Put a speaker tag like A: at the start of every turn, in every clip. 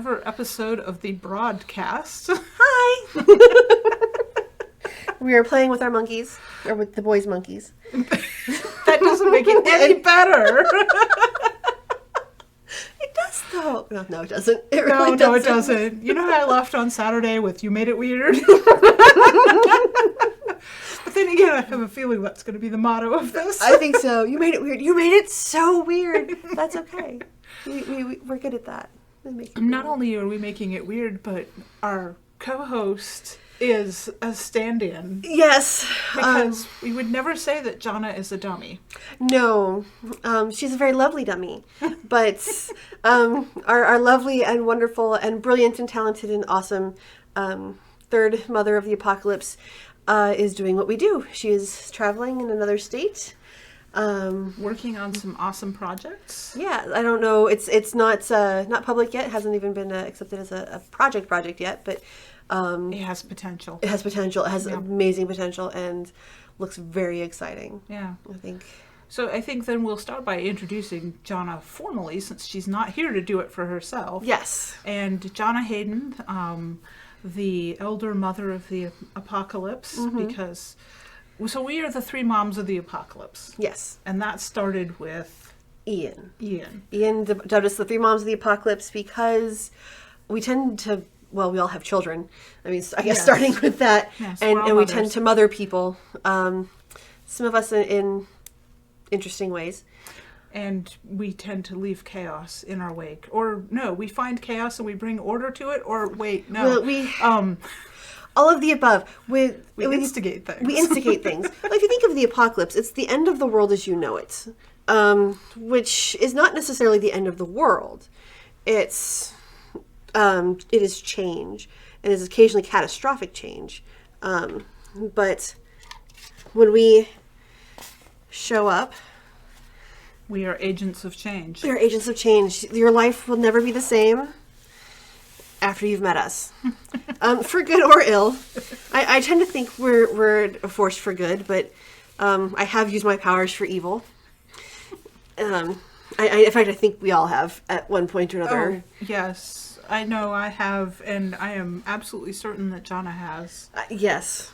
A: ever episode of the broadcast.
B: Hi! We are playing with our monkeys, or with the boys' monkeys.
A: That doesn't make it any better.
B: It does, though. No, it doesn't. It
A: No,
B: really
A: no, it doesn't. You know how I left on Saturday with "You Made It Weird"? But then again, I have a feeling that's going to be the motto of this.
B: I think so. You made it weird. You made it so weird. That's okay. We're good at that.
A: Not only are we making it weird, but our co-host is a stand-in.
B: Yes.
A: Because we would never say that Jana is a dummy.
B: No. She's a very lovely dummy. But our lovely and wonderful and brilliant and talented and awesome third mother of the apocalypse is doing what we do. She is traveling in another state.
A: Working on some awesome projects.
B: Yeah, I don't know. It's not public yet. It hasn't even been accepted as a project yet, but
A: it has potential.
B: It has potential. It has amazing potential and looks very exciting.
A: Yeah.
B: I think.
A: So I think then we'll start by introducing Jana formally, since she's not here to do it for herself.
B: Yes.
A: And Jana Hayden, the elder mother of the apocalypse, because... So we are the three moms of the apocalypse.
B: Yes.
A: And that started with...
B: Ian
A: dubbed
B: us the three moms of the apocalypse because we tend to... Well, we all have children. I mean, I guess starting with that.
A: Yes,
B: and we tend to mother people. Some of us in interesting ways.
A: And we tend to leave chaos in our wake. Or, no, we find chaos and we bring order to it. Or, wait, no.
B: Well, all of the above.
A: We instigate things.
B: We instigate things. Well, if you think of the apocalypse, it's the end of the world as you know it. Which is not necessarily the end of the world. It is change. And it is occasionally catastrophic change. But when we show up...
A: We are agents of change.
B: We are agents of change. Your life will never be the same after you've met us. For good or ill. I tend to think we're a force for good, but I have used my powers for evil. In fact, I think we all have at one point or another.
A: Oh, yes. I know I have, and I am absolutely certain that Jana has.
B: Yes.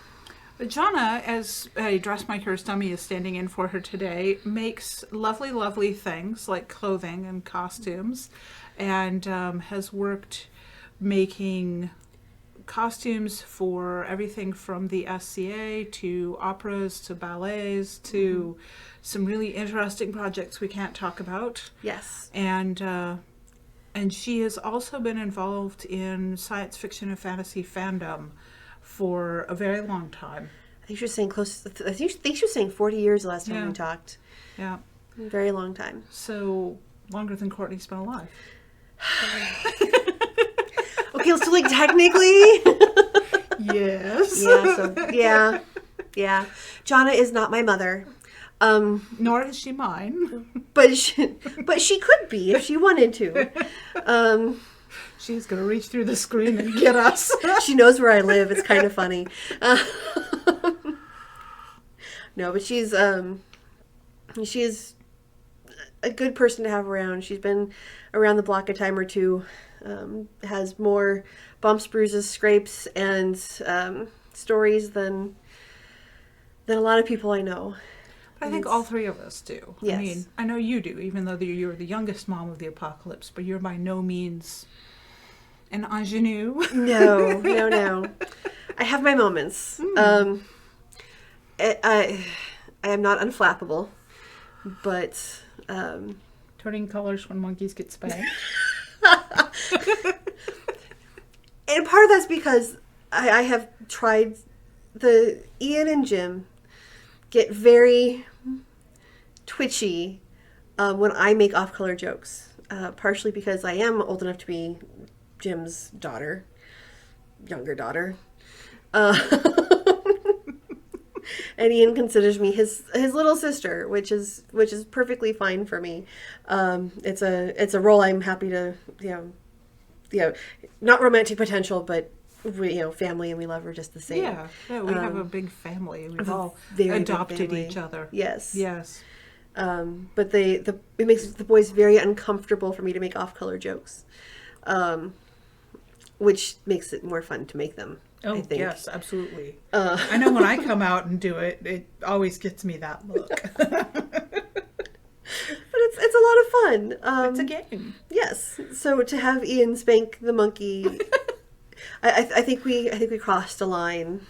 A: But Jana, as a dressmaker's dummy is standing in for her today, makes lovely, lovely things like clothing and costumes, and has worked making costumes for everything from the SCA to operas to ballets to some really interesting projects we can't talk about.
B: Yes.
A: And she has also been involved in science fiction and fantasy fandom for a very long time.
B: I think she was saying I think she was saying 40 years the last time we talked.
A: Yeah.
B: A very long time.
A: So, longer than Courtney's been alive.
B: Okay, so like technically...
A: Yes.
B: Yeah. Jana is not my mother.
A: Nor is she mine.
B: But she could be if she wanted to.
A: She's going to reach through the screen and get us.
B: She knows where I live. It's kind of funny. No, but she is a good person to have around. She's been around the block a time or two. Has more bumps, bruises, scrapes, and stories than a lot of people I know.
A: But I think all three of us do.
B: Yes.
A: I mean, I know you do, even though you're the youngest mom of the apocalypse, but you're by no means an ingenue.
B: No. I have my moments. I am not unflappable, but...
A: Turning colors when monkeys get spanked.
B: And part of that's because I have tried... Ian and Jim get very twitchy when I make off-color jokes. Partially because I am old enough to be Jim's daughter. Younger daughter. And Ian considers me his little sister, which is perfectly fine for me. It's a role I'm happy to, not romantic potential, but family, and we love her just the same.
A: Yeah, we have a big family. We've all adopted each other.
B: Yes.
A: But
B: it makes the boys very uncomfortable for me to make off-color jokes. which makes it more fun to make them.
A: Oh,
B: I think.
A: yes, absolutely. I know when I come out and do it, it always gets me that look.
B: But it's a lot of fun.
A: It's a game.
B: Yes. So to have Ian spank the monkey, I think we crossed a line.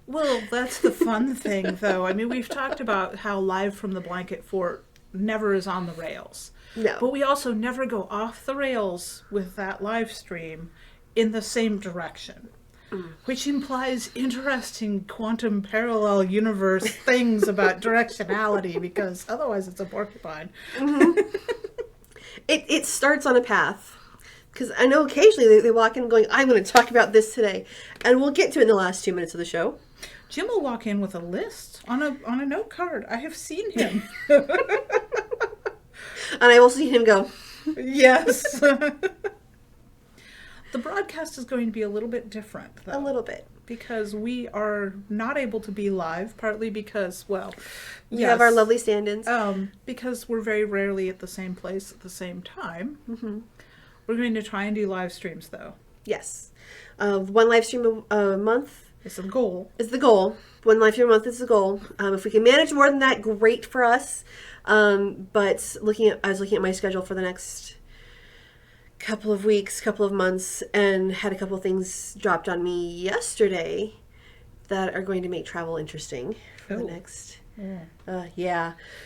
A: Well, that's the fun thing, though. I mean, we've talked about how Live from the Blanket Fort never is on the rails.
B: No.
A: But we also never go off the rails with that live stream in the same direction. Which implies interesting quantum parallel universe things about directionality, because otherwise it's a porcupine.
B: It starts on a path. Because I know occasionally they walk in going, I'm going to talk about this today. And we'll get to it in the last 2 minutes of the show.
A: Jim will walk in with a list on a note card. I have seen him.
B: And I will see him go,
A: Yes. The broadcast is going to be a little bit different, though.
B: a little bit.
A: Because we are not able to be live, partly because, well,
B: We have our lovely stand-ins.
A: because we're very rarely at the same place at the same time. We're going to try and do live streams, though.
B: Yes. One live stream a month
A: It's a goal.
B: is the goal. One live stream a month is the goal. If we can manage more than that, great for us. But I was looking at my schedule for the next couple of weeks, couple of months, and had a couple of things dropped on me yesterday that are going to make travel interesting for the next. Yeah.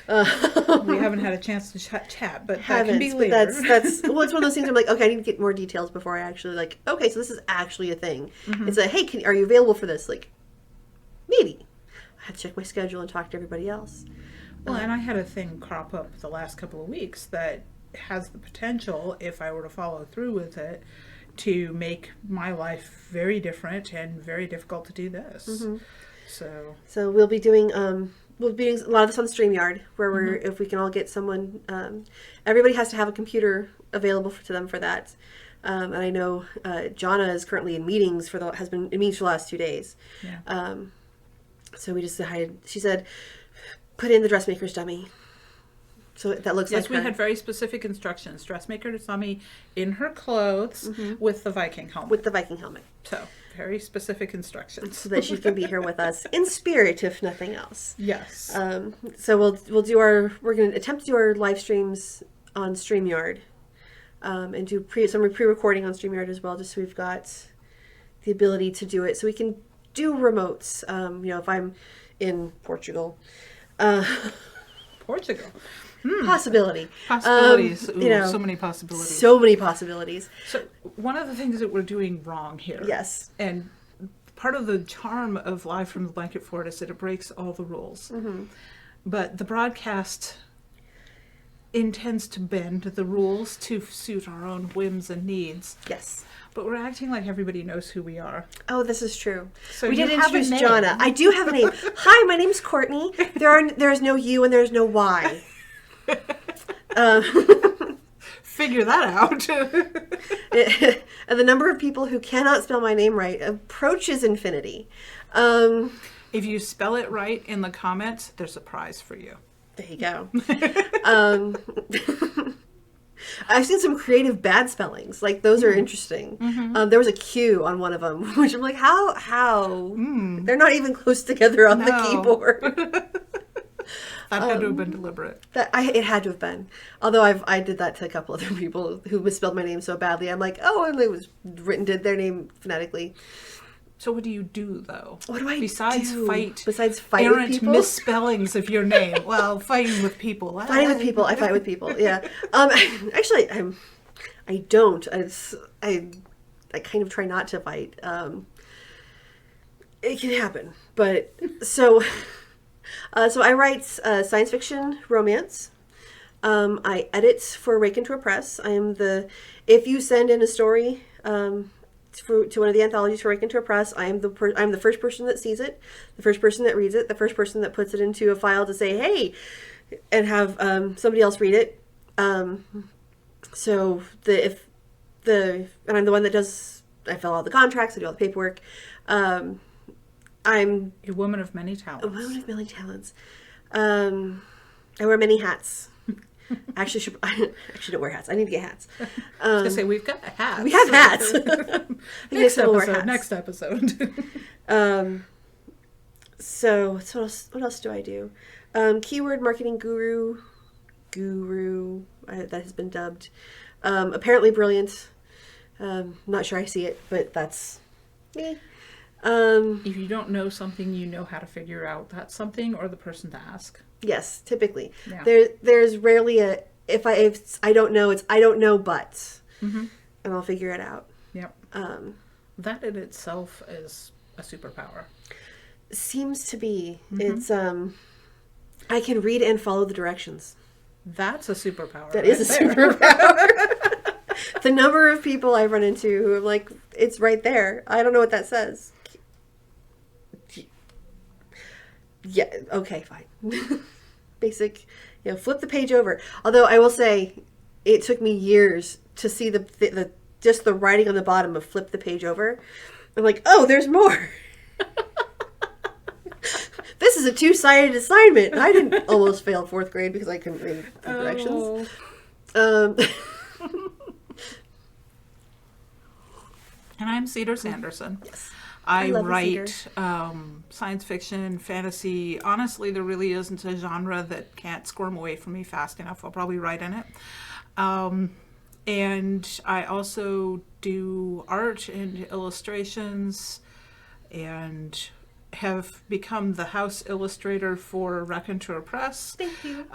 A: We haven't had a chance to chat, but that can be
B: But
A: later.
B: that's well, it's one of those things I'm like, okay, I need to get more details before I actually okay, so this is actually a thing. It's like, hey, are you available for this? Like, maybe. I had to check my schedule and talk to everybody else.
A: Well, and I had a thing crop up the last couple of weeks that has the potential, if I were to follow through with it, to make my life very different and very difficult to do this. So
B: we'll be doing a lot of this on StreamYard, where we're if we can all get someone. Everybody has to have a computer available to them for that. And I know Jonna is currently in meetings has been in meetings for the last 2 days.
A: yeah.
B: So we just decided. She said, "Put in the dressmaker's dummy." So that looks like
A: Yes, we had very specific instructions. Dressmaker dummy in her clothes with the Viking helmet.
B: with the Viking helmet,
A: So, very specific instructions.
B: so that she can be here with us in spirit, if nothing else.
A: Yes.
B: So we'll do we're going to attempt to do our live streams on StreamYard, and do some pre-recording on StreamYard as well, just so we've got the ability to do it. So we can do remotes. If I'm in Portugal,
A: Portugal.
B: possibility.
A: Possibilities. So many possibilities.
B: So many possibilities.
A: So, one of the things that we're doing wrong here.
B: Yes.
A: And part of the charm of Live from the Blanket Fort is that it breaks all the rules. But the broadcast intends to bend the rules to suit our own whims and needs.
B: Yes.
A: But we're acting like everybody knows who we are.
B: Oh, this is true.
A: So
B: we
A: you
B: did
A: have a
B: introduce
A: name.
B: Jonna. I do have a name. Hi, my name's Courtney. There's no U and there's no Y.
A: Figure that out.
B: And the number of people who cannot spell my name right approaches infinity.
A: If you spell it right in the comments, there's a prize for you.
B: There you go. I've seen some creative bad spellings. Like, those are interesting. There was a Q on one of them, which I'm like, how? They're not even close together on the keyboard.
A: That had to have been deliberate.
B: It had to have been. Although I did that to a couple other people who misspelled my name so badly. I'm like, oh, and it was did their name phonetically.
A: So what do you do, though?
B: What do I
A: Besides
B: do?
A: fight
B: Besides fight with
A: errant
B: people?
A: misspellings of your name. Well, fighting with people.
B: Fighting with people. I fight with people. Yeah. Actually, I don't. I kind of try not to fight. It can happen, but so I write science fiction romance. I edit for Rake Into a Press. If you send in a story to one of the anthologies for Rake Into a Press, I'm the first person that sees it, the first person that reads it, the first person that puts it into a file to say, hey, and have somebody else read it. And I'm the one that I fill out the contracts, I do all the paperwork. I'm
A: a woman of many talents.
B: a woman of many talents. I wear many hats. I actually don't wear hats. I need to get hats.
A: I was gonna say we've got hats.
B: We have hats.
A: Next episode.
B: So what else do I do? Keyword marketing guru, that has been dubbed. Apparently brilliant. Not sure I see it, but that's me.
A: If you don't know something, you know how to figure out that something or the person to ask.
B: Yes, typically.
A: Yeah.
B: There's rarely if I don't know, it's I don't know, but, and I'll figure it out.
A: Yep. That in itself is a superpower.
B: Seems to be. It's I can read and follow the directions.
A: That's a superpower.
B: That is a superpower. The number of people I've run into who are like, it's right there. I don't know what that says. Yeah, okay, fine. Basic, flip the page over. Although I will say, it took me years to see the just the writing on the bottom of flip the page over. I'm like, oh, there's more. This is a 2-sided assignment. I didn't almost fail 4th grade because I couldn't read the directions.
A: And I'm Cedar Sanderson.
B: Yes.
A: I
B: love
A: write science fiction, fantasy. Honestly, there really isn't a genre that can't squirm away from me fast enough. I'll probably write in it. And I also do art and illustrations and have become the house illustrator for Raconteur Press.
B: Thank you.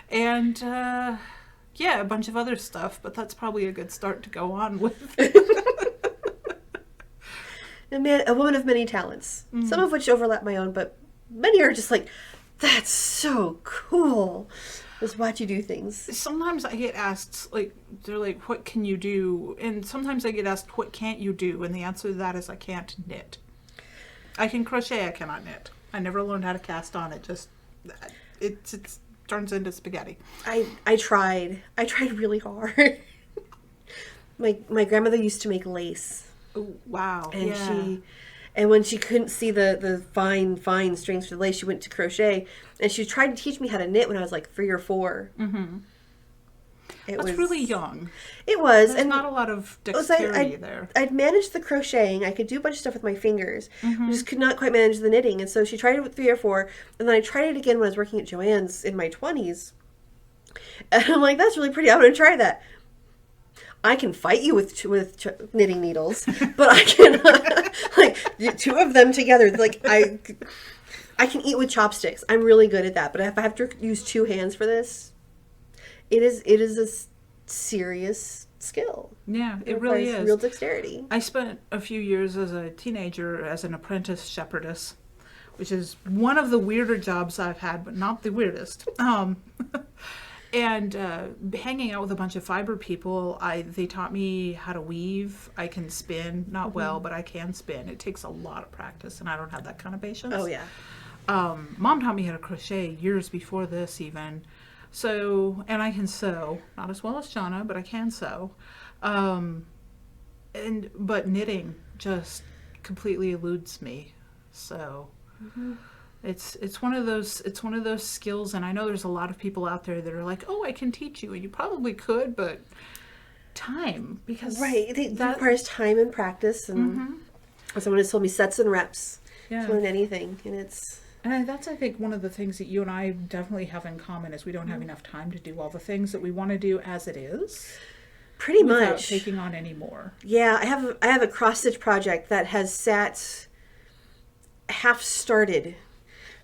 A: And a bunch of other stuff, but that's probably a good start to go on with.
B: A woman of many talents, some of which overlap my own, but many are just like, that's so cool. Just watch you do things.
A: Sometimes I get asked, they're like, what can you do? And sometimes I get asked, what can't you do? And the answer to that is I can't knit. I can crochet, I cannot knit. I never learned how to cast on. It turns into spaghetti.
B: I tried really hard. My grandmother used to make lace.
A: Oh, wow.
B: And when she couldn't see the fine strings for the lace, she went to crochet, and she tried to teach me how to knit when I was like 3 or 4. Mm-hmm.
A: That's really young.
B: It was.
A: There's not a lot of dexterity there.
B: I'd managed the crocheting. I could do a bunch of stuff with my fingers. I just could not quite manage the knitting. And so she tried it with 3 or 4, and then I tried it again when I was working at Joann's in my 20s. And I'm like, that's really pretty. I'm going to try that. I can fight you with knitting needles, but I can 2 of them together. I can eat with chopsticks. I'm really good at that. But if I have to use 2 hands for this, it is a serious skill.
A: Yeah, it really is.
B: Real dexterity.
A: I spent a few years as a teenager as an apprentice shepherdess, which is one of the weirder jobs I've had, but not the weirdest. And hanging out with a bunch of fiber people, they taught me how to weave. I can spin, not well, but I can spin. It takes a lot of practice, and I don't have that kind of patience.
B: Oh, yeah.
A: Mom taught me how to crochet years before this even. So, and I can sew. Not as well as Shauna, but I can sew. But knitting just completely eludes me. So... Mm-hmm. It's one of those skills, and I know there's a lot of people out there that are like, oh, I can teach you, and you probably could, but time, because
B: it requires time and practice, and someone has told me sets and reps to learn anything, and
A: that's I think one of the things that you and I definitely have in common is we don't have enough time to do all the things that we want to do as it is.
B: Pretty
A: without
B: much
A: taking on any more.
B: Yeah, I have a cross stitch project that has sat half started.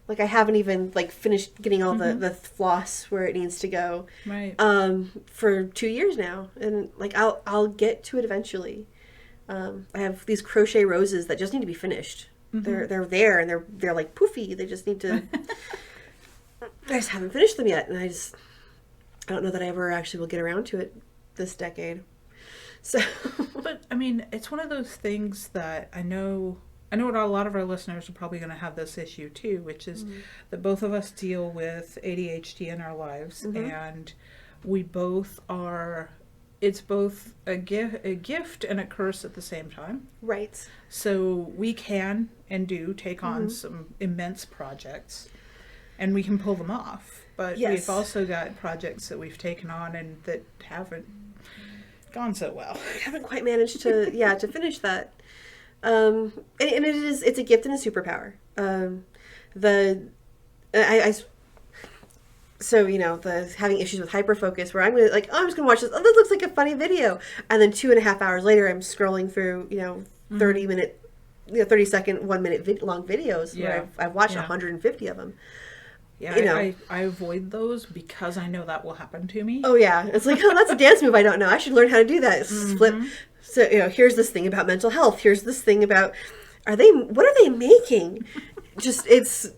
B: I haven't even finished getting all the floss where it needs to go.
A: Right.
B: For 2 years now, and I'll get to it eventually. I have these crochet roses that just need to be finished. They're there, and they're like poofy. They just need to. I just haven't finished them yet, and I don't know that I ever actually will get around to it this decade. So.
A: But I mean, it's one of those things that I know a lot of our listeners are probably going to have this issue too, which is that both of us deal with ADHD in our lives, and we both are. It's both a gift and a curse at the same time.
B: Right.
A: So we can and do take on some immense projects, and we can pull them off. but
B: Yes.
A: we've also got projects that we've taken on and that haven't gone so well.
B: I haven't quite managed to to finish that. And it's a gift and a superpower. So the having issues with hyperfocus where I'm gonna I'm just gonna watch this. Oh, this looks like a funny video, and then 2.5 hours later I'm scrolling through 30-minute, 30-second, 1-minute long videos where I've watched 150 of them.
A: Yeah, I avoid those because I know that will happen to me.
B: Oh yeah, it's like, oh, that's a dance move I don't know. I should learn how to do that. Flip. So here's this thing about mental health. Here's this thing about what are they making? It's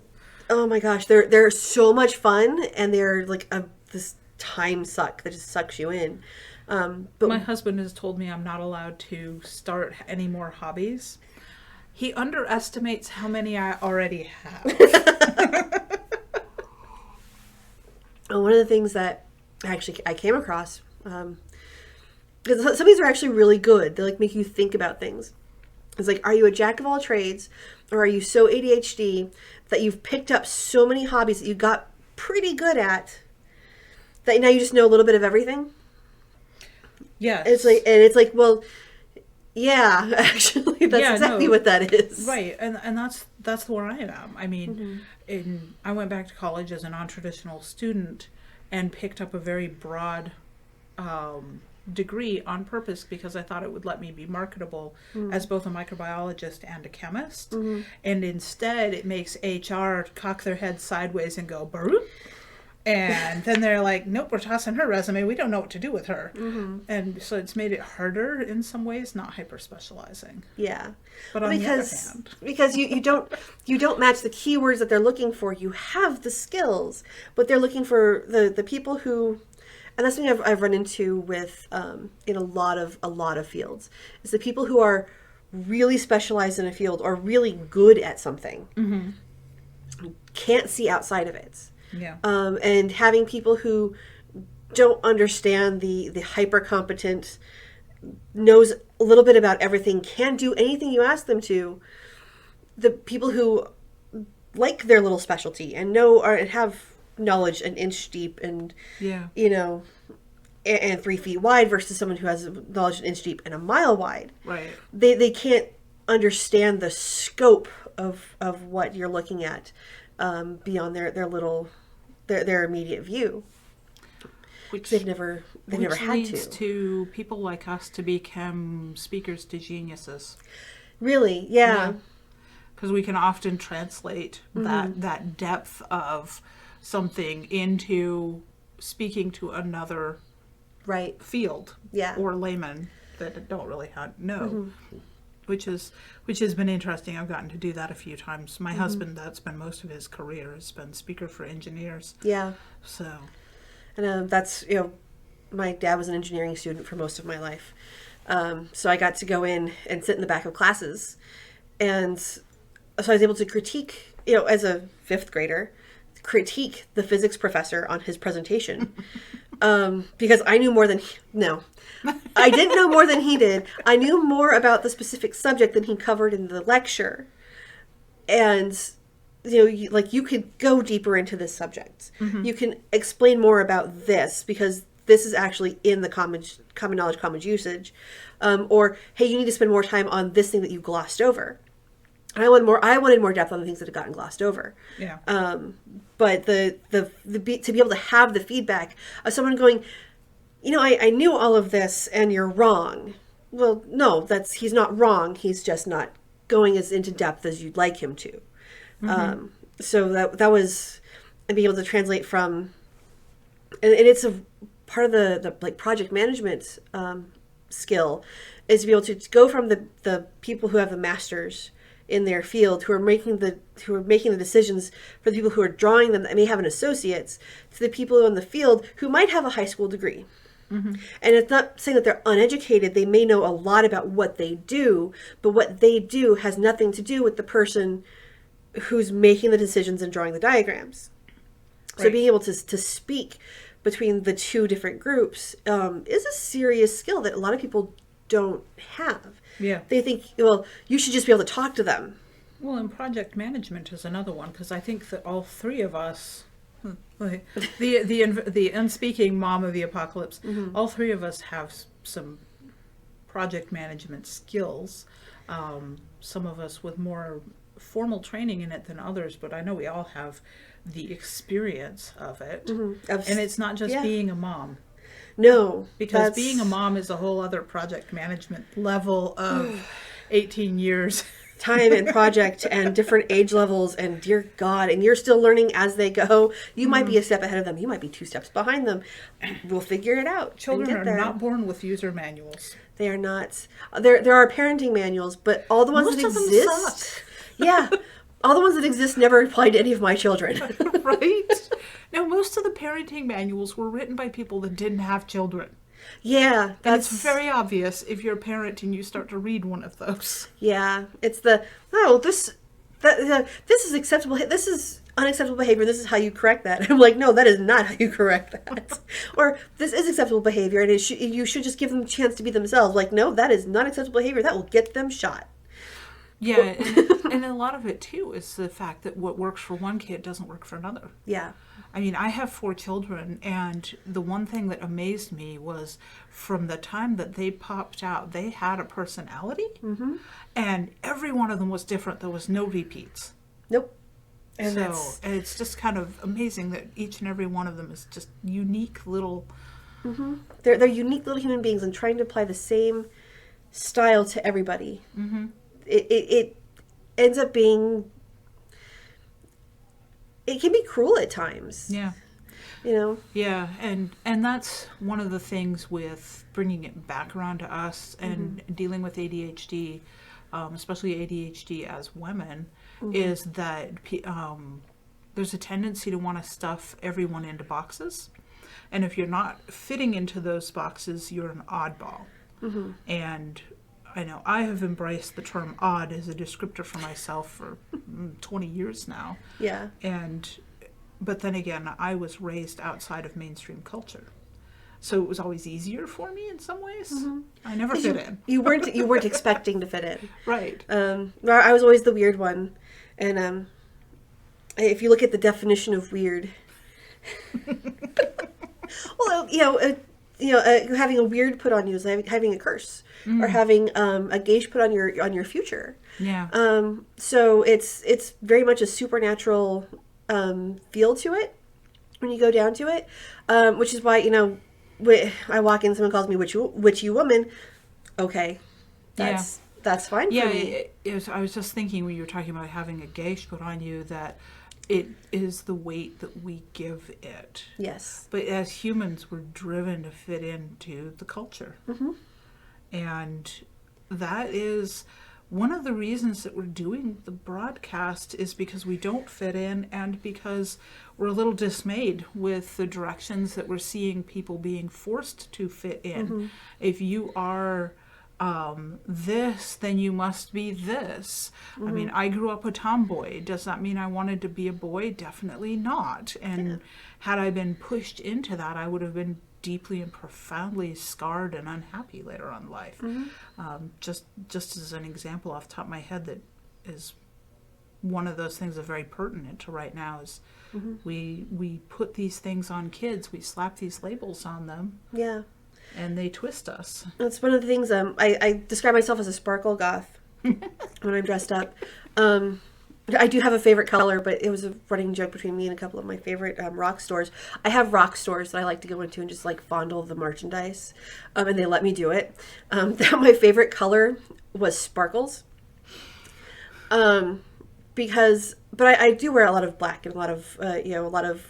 B: oh my gosh, they're so much fun, and they're like this time suck that just sucks you in. But
A: my husband has told me I'm not allowed to start any more hobbies. He underestimates how many I already have.
B: One of the things that I came across, because some of these are actually really good. They make you think about things. It's like, are you a jack of all trades, or are you so ADHD that you've picked up so many hobbies that you got pretty good at that now you just know a little bit of everything?
A: Yes.
B: It's like, well, yeah, actually, that's exactly what that is.
A: Right, and that's where I am. I mean, I went back to college as a non-traditional student and picked up a very broad degree on purpose because I thought it would let me be marketable as both a microbiologist and a chemist. And instead, it makes HR cock their head sideways and go, "Baru?" And then they're like, nope, we're tossing her resume. We don't know what to do with her. And so it's made it harder in some ways, not hyper specializing.
B: Yeah.
A: But on the other hand,
B: because you don't match the keywords that they're looking for. You have the skills, but they're looking for the people who, and that's something I've run into with in a lot of fields, is the people who are really specialized in a field or really good at something, can't see outside of it.
A: Yeah.
B: And having people who don't understand the hyper competent, knows a little bit about everything, can do anything you ask them to. The people who like their little specialty and have knowledge an inch deep and and 3 feet wide versus someone who has knowledge an inch deep and a mile wide.
A: Right.
B: They can't understand the scope of what you're looking at beyond their immediate view.
A: Which
B: they've never had
A: leads to people like us to become speakers to geniuses.
B: Really, yeah.
A: Because we can often translate that depth of something into speaking to another field, or layman that don't really know. Which has been interesting. I've gotten to do that a few times. My husband, that's been most of his career, has been speaker for engineers.
B: Yeah.
A: So.
B: And that's, my dad was an engineering student for most of my life. So I got to go in and sit in the back of classes. And so I was able to critique, as a 5th grader, critique the physics professor on his presentation. Because I knew more than I didn't know more than he did. I knew more about the specific subject than he covered in the lecture. And, you could go deeper into this subject. You can explain more about this because this is actually in the common knowledge, common usage. Or, hey, you need to spend more time on this thing that you glossed over. I wanted more depth on the things that had gotten glossed over. Yeah. But to be able to have the feedback of someone going, I knew all of this and you're wrong. Well, no, he's not wrong. He's just not going as into depth as you'd like him to. So that was, and being able to translate from, and it's a part of the project management skill is to be able to go from the people who have the masters in their field who are making the decisions for the people who are drawing them that may have an associate's to the people in the field who might have a high school degree. And it's not saying that they're uneducated. They may know a lot about what they do, but what they do has nothing to do with the person who's making the decisions and drawing the diagrams. Right. So being able to speak between the two different groups is a serious skill that a lot of people don't have. Yeah. They think, well, you should just be able to talk to them.
A: Well, and project management is another one, because I think that all three of us, Like, the unspeaking mom of the apocalypse. All three of us have some project management skills. Some of us with more formal training in it than others, but I know we all have the experience of it. And it's not just being a mom.
B: No.
A: Because being a mom is a whole other project management level of 18 years.
B: Time and project and different age levels, and dear God, and you're still learning as they go. You might be a step ahead of them. You might be 2 steps behind them. We'll figure it out.
A: Children are not born with user manuals.
B: They are not. There are parenting manuals, but all the ones
A: Most
B: that
A: of them
B: exist,
A: suck.
B: yeah, all the ones that exist never apply to any of my children.
A: Right? Now, most of the parenting manuals were written by people that didn't have children.
B: Yeah,
A: And it's very obvious if you're a parent and you start to read one of those.
B: Yeah, it's this is acceptable. This is unacceptable behavior. This is how you correct that. I'm like, no, that is not how you correct that. Or this is acceptable behavior, and you should just give them a chance to be themselves. Like, no, that is not acceptable behavior. That will get them shot.
A: Yeah, and a lot of it too is the fact that what works for one kid doesn't work for another.
B: Yeah.
A: I mean, I have 4 children, and the one thing that amazed me was from the time that they popped out, they had a personality, and every one of them was different. There was no repeats.
B: Nope.
A: And it's just kind of amazing that each and every one of them is just unique little...
B: They're unique little human beings, and trying to apply the same style to everybody. It ends up being... It can be cruel at times.
A: Yeah.
B: You know?
A: Yeah, and that's one of the things with bringing it back around to us and dealing with ADHD, especially ADHD as women, is that there's a tendency to want to stuff everyone into boxes. And if you're not fitting into those boxes, you're an oddball. And I know I have embraced the term odd as a descriptor for myself for 20 years now.
B: Yeah.
A: But then again, I was raised outside of mainstream culture. So it was always easier for me in some ways. I never fit in.
B: You weren't expecting to fit in.
A: Right.
B: I was always the weird one. And if you look at the definition of weird, well, having a weird put on you is having a curse, or having a gauge put on your future.
A: Yeah.
B: So it's very much a supernatural feel to it when you go down to it, which is why I walk in, someone calls me witchy woman. Okay, that's fine for me.
A: I was just thinking when you were talking about having a gauge put on you that it is the weight that we give it.
B: Yes.
A: But as humans, we're driven to fit into the culture. And that is one of the reasons that we're doing the broadcast, is because we don't fit in, and because we're a little dismayed with the directions that we're seeing people being forced to fit in. If you are this, then you must be this. I mean, I grew up a tomboy. Does that mean I wanted to be a boy? Definitely not. And had I been pushed into that, I would have been deeply and profoundly scarred and unhappy later on in life. Just as an example off the top of my head, that is one of those things that's very pertinent to right now is we put these things on kids. We slap these labels on them. Yeah. And they twist us.
B: That's one of the things. I describe myself as a sparkle goth when I'm dressed up. I do have a favorite color, but it was a running joke between me and a couple of my favorite rock stores. I have rock stores that I like to go into and just like fondle the merchandise, and they let me do it. My favorite color was sparkles, but I do wear a lot of black and a lot of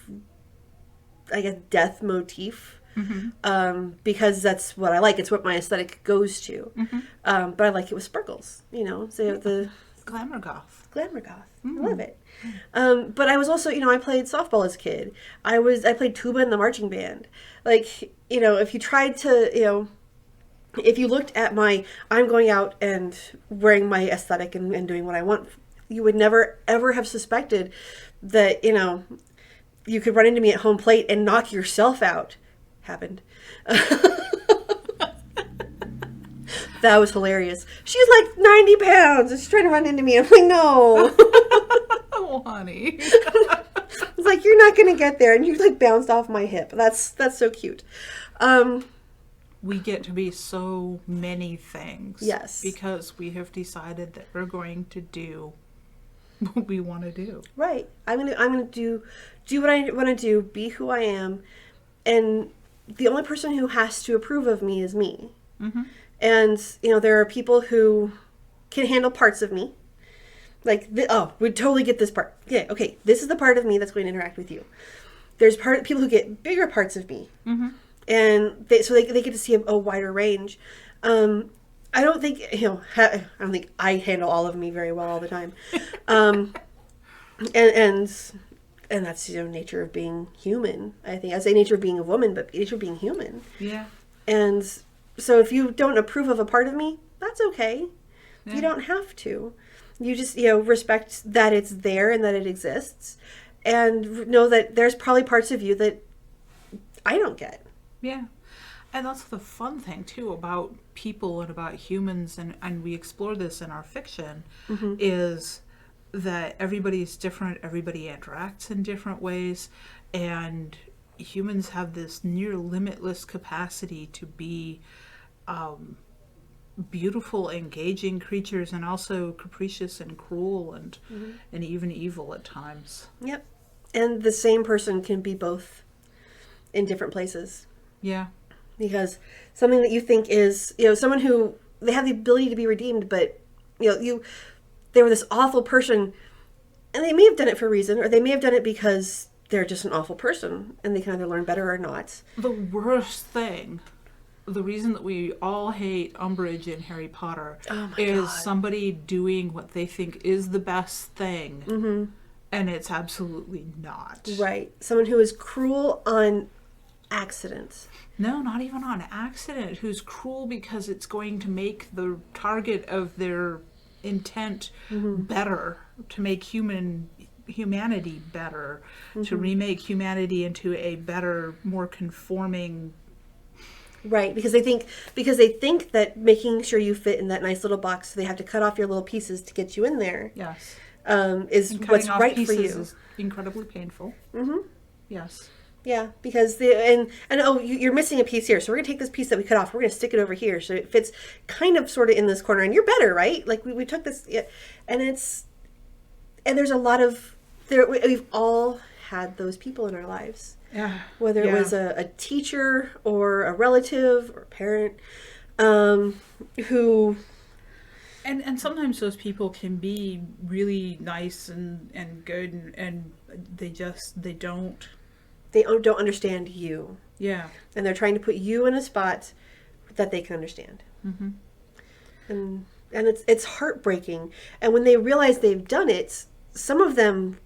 B: I guess death motif. Because that's what I like. It's what my aesthetic goes to. But I like it with sparkles, so the
A: glamour goth.
B: I love it. But I was also, I played softball as a kid. I played tuba in the marching band. Like, if you tried to, if you looked at I'm going out and wearing my aesthetic and doing what I want, you would never ever have suspected that, you could run into me at home plate and knock yourself out. Happened. That was hilarious. She's like 90 pounds and she's trying to run into me. I'm like, no.
A: Oh, honey.
B: It's like, you're not going to get there. And you like bounced off my hip. That's so cute.
A: We get to be so many things.
B: Yes.
A: Because we have decided that we're going to do what we want to do.
B: Right. I'm gonna do what I want to do, be who I am, and the only person who has to approve of me is me.
A: Mm-hmm.
B: And there are people who can handle parts of me. Like, we totally get this part. Yeah, okay, this is the part of me that's going to interact with you. There's people who get bigger parts of me,
A: mm-hmm.
B: and they get to see a wider range. I don't think I don't think I handle all of me very well all the time, and that's nature of being human. I think I say nature of being a woman, but nature of being human.
A: Yeah.
B: And so if you don't approve of a part of me, that's okay. Yeah. You don't have to. You just respect that it's there and that it exists, and know that there's probably parts of you that I don't get.
A: Yeah. And that's the fun thing, too, about people and about humans, and we explore this in our fiction,
B: mm-hmm.
A: is that everybody's different, everybody interacts in different ways, and humans have this near limitless capacity to be beautiful, engaging creatures, and also capricious and cruel and
B: mm-hmm.
A: and even evil at times.
B: Yep. And the same person can be both in different places.
A: Yeah.
B: Because something that you think is, someone who, they have the ability to be redeemed, but, they were this awful person, and they may have done it for a reason, or they may have done it because they're just an awful person, and they can either learn better or not.
A: The worst thing, the reason that we all hate Umbridge in Harry Potter is somebody doing what they think is the best thing,
B: mm-hmm.
A: and it's absolutely not.
B: Right. Someone who is cruel on accident.
A: No, not even on accident. Who's cruel because it's going to make the target of their intent
B: mm-hmm.
A: better, to make humanity better,
B: mm-hmm.
A: to remake humanity into a better, more conforming.
B: Right, because they think that making sure you fit in that nice little box, so they have to cut off your little pieces to get you in there.
A: Yes.
B: Is what's right for you.
A: Is incredibly painful.
B: Mm-hmm.
A: Yes.
B: Yeah, because you're missing a piece here, so we're gonna take this piece that we cut off, we're gonna stick it over here, so it fits kind of sort of in this corner, and you're better, right? Like we took this, and there's a lot of we've all had those people in our lives, whether it was a teacher or a relative or a parent, who.
A: And sometimes those people can be really nice and good, and they don't
B: understand you.
A: Yeah.
B: And they're trying to put you in a spot that they can understand.
A: Mm-hmm.
B: And it's heartbreaking. And when they realize they've done it, some of them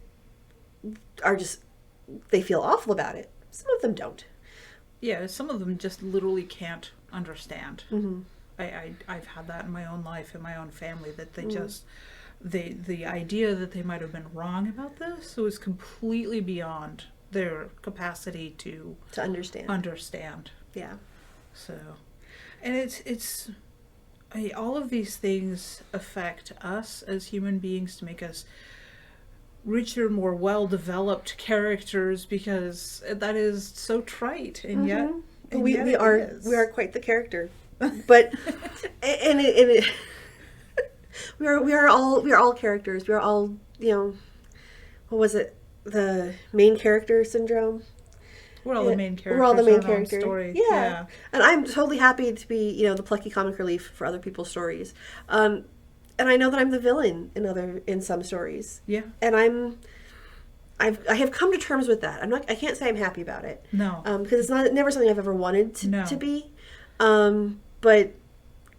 B: they feel awful about it. Some of them don't.
A: Yeah, some of them just literally can't understand.
B: Mm-hmm.
A: I've had that in my own life, in my own family, that they just, the idea that they might have been wrong about this was completely beyond their capacity to understand.
B: Yeah.
A: So, and it's all of these things affect us as human beings to make us richer, more well-developed characters, because that is so trite, and
B: mm-hmm.
A: yet
B: we are quite the character. But we are all characters. We are all, what was it? The main character syndrome.
A: We're all the main characters.
B: We're all the main character.
A: Story.
B: Yeah. And I'm totally happy to be, the plucky comic relief for other people's stories. And I know that I'm the villain in some stories. Yeah. And I have come to terms with that. I can't say I'm happy about it.
A: No.
B: Because it's never something I've ever wanted to be. But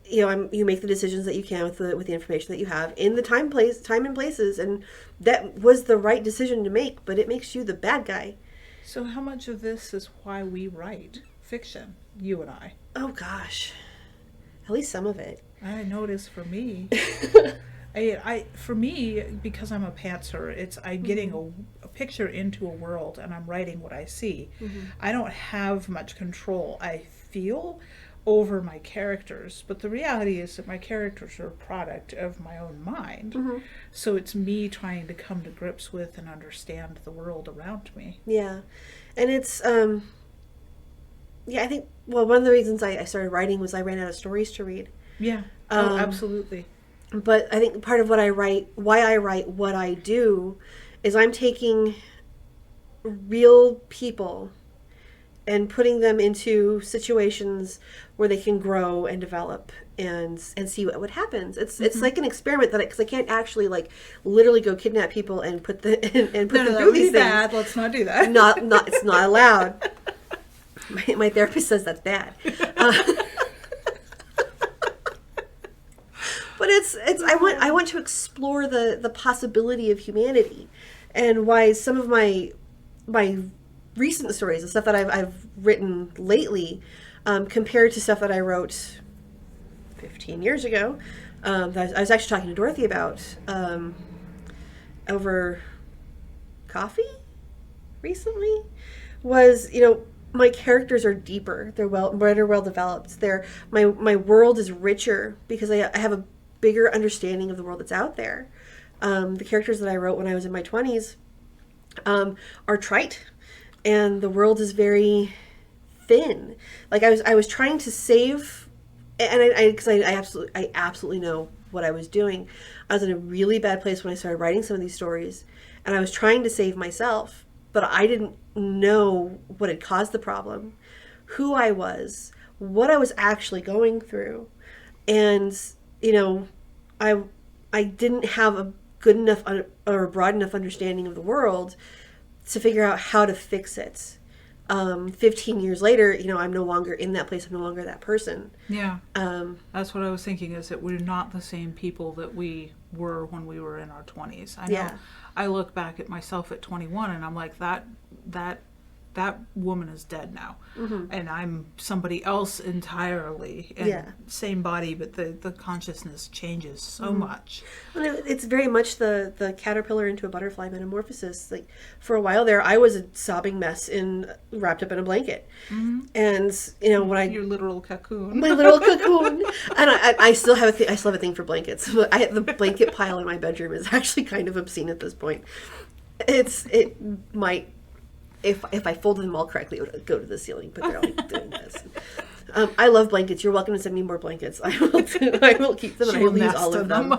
B: you make the decisions that you can with the information that you have in the time and places, and that was the right decision to make. But it makes you the bad guy.
A: So how much of this is why we write fiction, you and I?
B: Oh gosh, at least some of it.
A: I notice for me. For me, because I'm a pantser, I'm getting a picture into a world, and I'm writing what I see. Mm-hmm. I don't have much control. I feel over my characters, but the reality is that my characters are a product of my own mind. So it's me trying to come to grips with and understand the world around me.
B: Yeah. And it's, I think, well, one of the reasons I started writing was I ran out of stories to read.
A: Yeah. Oh, absolutely.
B: But I think part of why I write what I do, is I'm taking real people and putting them into situations where they can grow and develop and see what happens. It's like an experiment because I can't actually like literally go kidnap people and put them through these things.
A: Bad. Let's not do that.
B: Not it's not allowed. My therapist says that's bad. But I want to explore the possibility of humanity, and why some of my recent stories, the stuff that I've written lately, compared to stuff that I wrote 15 years ago, that I was actually talking to Dorothy about over coffee recently, was, my characters are deeper. They're better well developed. My world is richer because I have a bigger understanding of the world that's out there. The characters that I wrote when I was in my 20s are trite, and the world is very thin. Like I was trying to save, and I absolutely know what I was doing. I was in a really bad place when I started writing some of these stories, and I was trying to save myself, but I didn't know what had caused the problem, who I was, what I was actually going through, and I didn't have a good enough or broad enough understanding of the world to figure out how to fix it. 15 years later, I'm no longer in that place. I'm no longer that person.
A: Yeah. That's what I was thinking, is that we're not the same people that we were when we were in our 20s. I know.
B: Yeah.
A: I look back at myself at 21 and I'm like, that woman is dead now. And I'm somebody else entirely. And same body, but the consciousness changes so much.
B: Well, it's very much the caterpillar into a butterfly metamorphosis. Like, for a while there, I was a sobbing mess wrapped up in a blanket. And when
A: your literal cocoon.
B: My little cocoon. And I still have a thing for blankets. The blanket pile in my bedroom is actually kind of obscene at this point. It might, if I folded them all correctly, it would go to the ceiling, but they're all doing this. I love blankets. You're welcome to send me more blankets. I will keep them, and I will use all of them.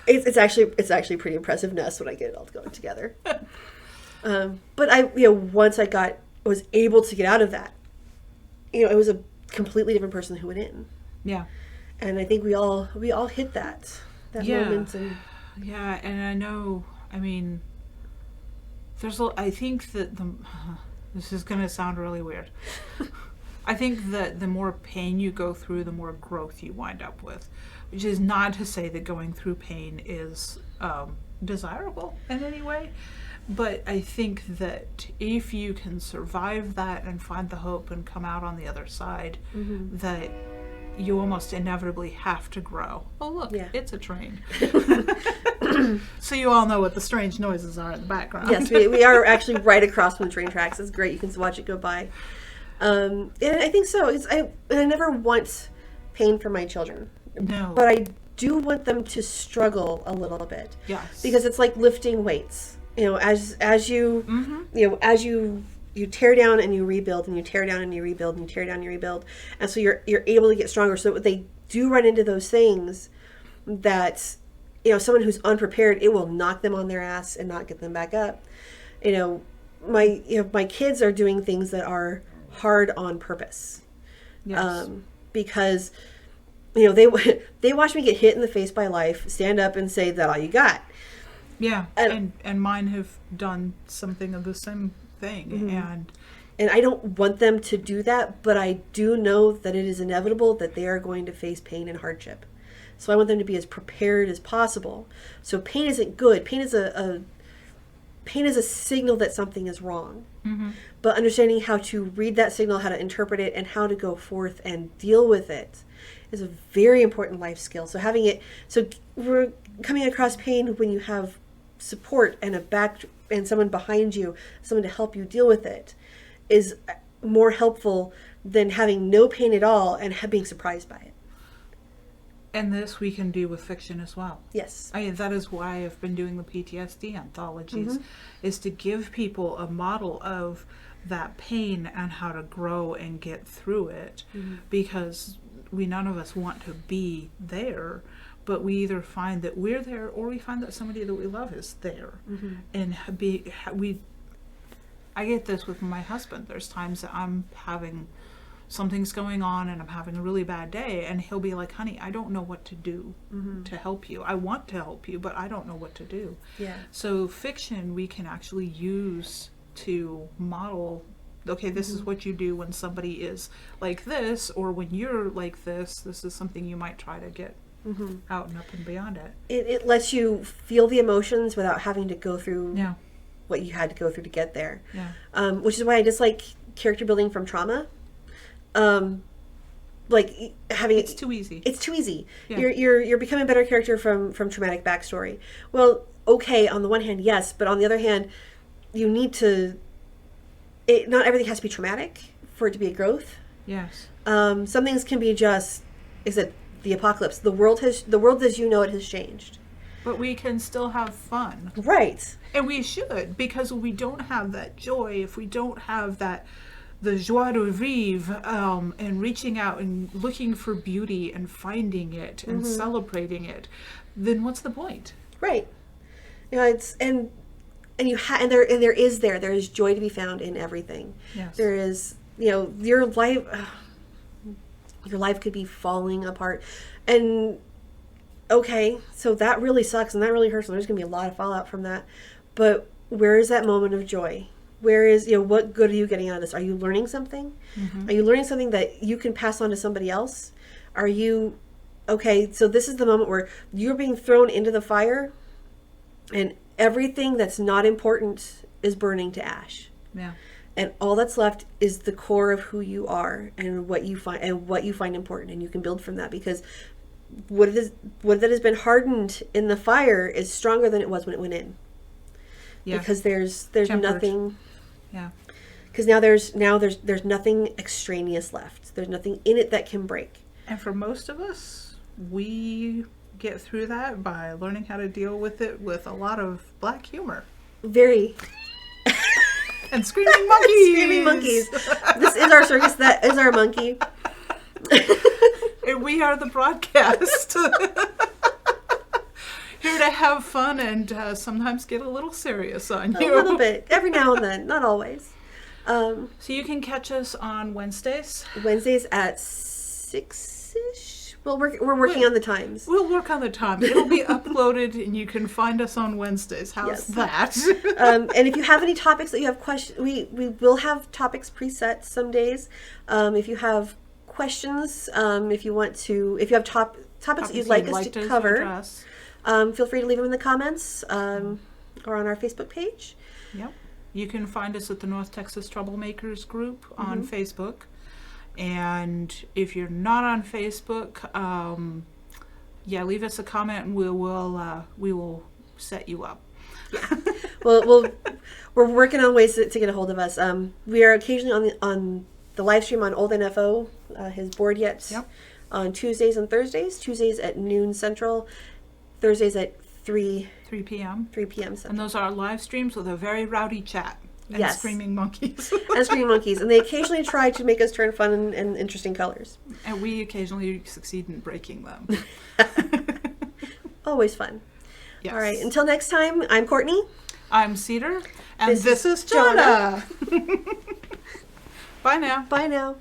B: It's actually a pretty impressive nest when I get it all going together. But once I was able to get out of that, it was a completely different person who went in. Yeah. And I think we all hit that moment. And
A: and I know, I think that this is going to sound really weird. I think that the more pain you go through, the more growth you wind up with, which is not to say that going through pain is desirable in any way. But I think that if you can survive that and find the hope and come out on the other side, that you almost inevitably have to grow. Oh, look, it's a train. So you all know what the strange noises are in the background.
B: Yes, we are actually right across from the train tracks. It's great. You can watch it go by. And I think so. I never want pain for my children.
A: No.
B: But I do want them to struggle a little bit.
A: Yes.
B: Because it's like lifting weights. As you, as you tear down and you rebuild, and you tear down and you rebuild, and you tear down and you rebuild, and so you're able to get stronger. So they do run into those things that, someone who's unprepared, it will knock them on their ass and not get them back up. My kids are doing things that are hard on purpose.
A: Yes.
B: Because they watch me get hit in the face by life, stand up and say, that all you got.
A: Yeah, and mine have done something of the same thing.
B: And I don't want them to do that, but I do know that it is inevitable that they are going to face pain and hardship. So I want them to be as prepared as possible. So pain isn't good. Pain is a signal that something is wrong. But understanding how to read that signal, how to interpret it, and how to go forth and deal with it is a very important life skill. So we're coming across pain when you have support and a back and someone behind you, someone to help you deal with it, is more helpful than having no pain at all and being surprised by it.
A: And this we can do with fiction as well.
B: Yes.
A: I mean, that is why I've been doing the PTSD anthologies, is to give people a model of that pain and how to grow and get through it, because none of us want to be there, but we either find that we're there or we find that somebody that we love is there. And I get this with my husband. There's times that something's going on and I'm having a really bad day, and he'll be like, honey, I don't know what to do to help you. I want to help you, but I don't know what to do.
B: Yeah.
A: So fiction we can actually use to model, okay, this is what you do when somebody is like this, or when you're like this is something you might try to get out and up and beyond it.
B: It lets you feel the emotions without having to go through what you had to go through to get there.
A: Yeah.
B: Which is why I dislike character building from trauma. Like having
A: it's too easy.
B: It's too easy.
A: Yeah.
B: You're becoming a better character from traumatic backstory. Well, okay, on the one hand, yes, but on the other hand, you need to. Not everything has to be traumatic for it to be a growth.
A: Yes.
B: Some things can be just, is it the apocalypse? The world as you know it has changed.
A: But we can still have fun.
B: Right.
A: And we should, because we don't have that joy, if we don't have the joie de vivre, and reaching out and looking for beauty and finding it and celebrating it, then what's the point?
B: Right. It's and there is joy to be found in everything.
A: Yes.
B: There is, your life could be falling apart, and okay, so that really sucks and that really hurts, and there's gonna be a lot of fallout from that. But where is that moment of joy? Where is, what good are you getting out of this? Are you learning something? Are you learning something that you can pass on to somebody else? Are you, okay, so this is the moment where you're being thrown into the fire and everything that's not important is burning to ash.
A: Yeah.
B: And all that's left is the core of who you are and what you find important, and you can build from that, because what that has been hardened in the fire is stronger than it was when it went in. Yeah. Because there's
A: Tempered.
B: Nothing.
A: Yeah.
B: Because now there's nothing extraneous left. There's nothing in it that can break.
A: And for most of us, we get through that by learning how to deal with it with a lot of black humor.
B: Very.
A: And screaming monkeys.
B: Screaming monkeys. This is our circus. That is our monkey.
A: And we are the broadcast. Here to have fun and sometimes get a little serious on you.
B: A little bit. Every now and then. Not always.
A: So you can catch us on Wednesdays.
B: Wednesdays at 6-ish. Well, we're working on the times.
A: We'll work on the time. It'll be uploaded, and you can find us on Wednesdays. How's that?
B: And if you have any topics that you have questions, we will have topics preset some days. If you have questions, if you have topics that you'd like us to cover, feel free to leave them in the comments or on our Facebook page.
A: Yep. You can find us at the North Texas Troublemakers group on Facebook. And if you're not on Facebook, leave us a comment and we will set you up.
B: Yeah. Well, we're working on ways to get a hold of us. We are occasionally on the live stream on Old NFO, his board yet.
A: Yep.
B: On Tuesdays and Thursdays. Tuesdays at noon Central. Thursdays at 3 p.m. 3 p.m. Central.
A: And those are live streams with a very rowdy chat. And screaming monkeys.
B: And screaming monkeys. And they occasionally try to make us turn fun and interesting colors.
A: And we occasionally succeed in breaking them.
B: Always fun.
A: Yes.
B: All right. Until next time, I'm Courtney.
A: I'm Cedar. And this is Jonah. Bye now.
B: Bye now.